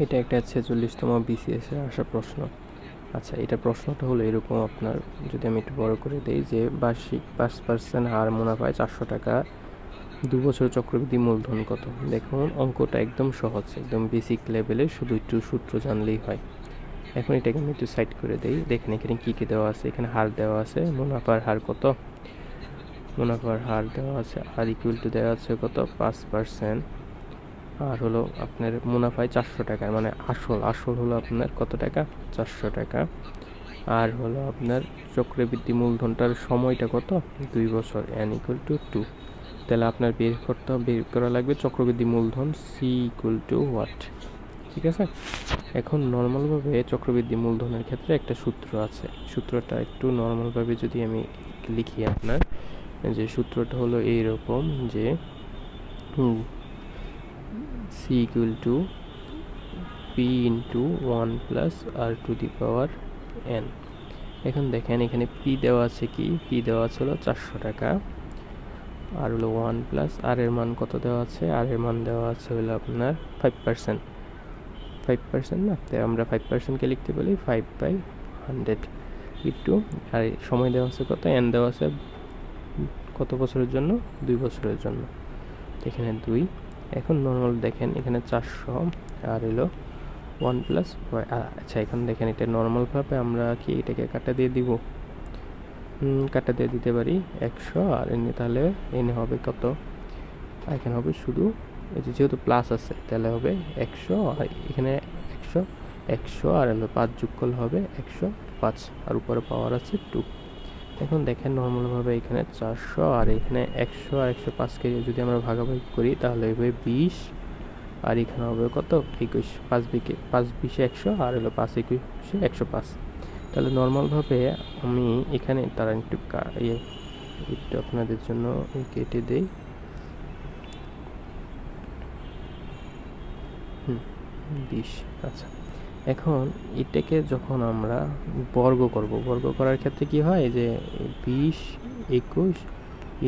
এটা একটা 46তম BCS এর আসা প্রশ্ন। আচ্ছা, এটা প্রশ্নটা হলো এরকম, আপনার যদি আমি একটু বড় করে দেই যে বার্ষিক 5% হার মুনাফায় 400 টাকা 2 বছর চক্রবৃদ্ধি মূলধন কত? দেখুন অঙ্কটা একদম সহজ, একদম বেসিক লেভেলে, শুধু একটু সূত্র জানলেই হয়। এখন এটাকে আমি একটু সাইড করে দেই। দেখেন এখানে কী কী দেওয়া আছে। এখানে হার দেওয়া আছে, মুনাফার হার কত, মুনাফার হার দেওয়া আছে, আর ইকুয়াল টু দেওয়া আছে কত 5%, আর হলো আপনার মুনাফায় 400 টাকা, মানে আসল হলো আপনার কত টাকা, 400 টাকা। আর হলো আপনার চক্রবৃদ্ধি মূলধনটার সময়টা কত, 2 বছর, n ইকুয়াল টু 2। তাহলে আপনার বের করা লাগবে চক্রবৃদ্ধি মূলধন c ইকুয়াল টু হোয়াট। ঠিক আছে। এখন নর্মালভাবে চক্রবৃদ্ধি মূলধনের ক্ষেত্রে একটা সূত্র আছে, সূত্রটা একটু নর্মালভাবে যদি আমি লিখি আপনার, যে সূত্রটা হলো এইরকম যে c equal to p into 1 plus r to the power n। এখন দেখেন এখানে p দেওয়া আছে, কি p দেওয়া আছে হলো 400 টাকা, আর হলো 1 প্লাস r এর মান কত দেওয়া আছে, r এর মান দেওয়া আছে হলো আপনার 5%, 5% না, তাই আমরা 5%কে লিখতে বলি 5/100 ইন্টু, আর সময় দেওয়া আছে কত, n দেওয়া আছে কত বছরের জন্য, 2 বছরের জন্য, এখানে 2। এখন নর্মাল দেখেন এখানে 400 আর হলো 1 প্লাস। আচ্ছা এখন দেখেন এটা নর্মালভাবে আমরা কি এটাকে কাটা দিয়ে দিব, কাটা দিয়ে দিতে পারি 100, আর এনে তাহলে এনে হবে কত, এখানে হবে শুধু যেহেতু প্লাস আছে তাহলে হবে 100, আর এখানে 100 100 আর হলো 5 যোগ করলে হবে 105, আর উপরে পাওয়ার আছে 2। এখন দেখেন নর্মালভাবে এখানে 400 আর এখানে 100 আর 105কে যদি আমরা ভাগাভাগি করি তাহলে হবে 20, আর এখানে হবে কত 21, 5 20 100, আর হলো 5 21 105। তাহলে নর্মালভাবে আমি এখানে তারা একটু আপনাদের জন্য কেটে দেই, 20। আচ্ছা এখন এটাকে যখন আমরা বর্গ করব, বর্গ করার ক্ষেত্রে কি হয় যে 20 21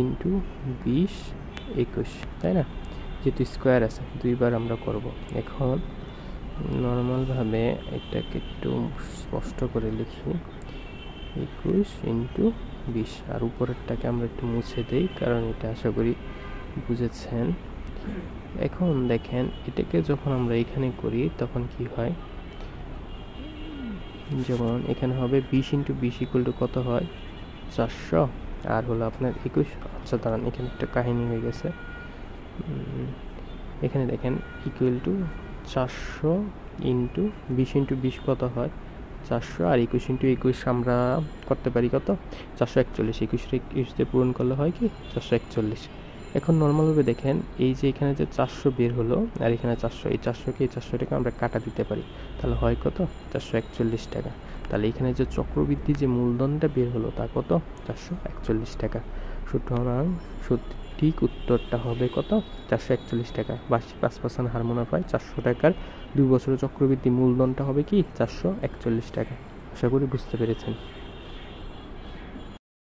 ইন্টু 20 21, তাই না, যেহেতু স্কোয়ার আছে দুইবার আমরা করব। এখন নর্মালভাবে এটাকে একটু স্পষ্ট করে লিখি 21 ইন্টু 20, আর উপরেরটাকে আমরা একটু মুছে দেই কারণ এটা আশা করি বুঝেছেন। এখন দেখেন এটাকে যখন আমরা এখানে করি তখন কি হয়, যেমন এখানে হবে 20 ইন্টু 20 ইকুয়াল টু কত হয় 400, আর হলো আপনার 21। আচ্ছা দাঁড়ান, এখানে একটা কাহিনী হয়ে গেছে, এখানে দেখেন ইকুয়াল টু 400 ইন্টু 20 কত হয় 400, আর 21 ইন্টু 21 আমরা করতে পারি কত 441, 21 দিয়ে পূরণ করলে হয় কি 441। এখন নর্মালভাবে দেখেন এই যে এখানে যে 400 বের হলো আর এখানে 400, এই 400কে এই 400 টাকা আমরা কাটা দিতে পারি, তাহলে হয় কত 441 টাকা। তাহলে এখানে যে চক্রবৃদ্ধি যে মূলধনটা বের হলো তা কত 441 টাকা। সুতরাং সঠিক উত্তরটা হবে কত 441 টাকা। বার্ষিক 5% হার মুনাফায় 400 টাকার 2 বছরের চক্রবৃদ্ধি মূলধনটা হবে কি 441 টাকা। আশা করি বুঝতে পেরেছেন।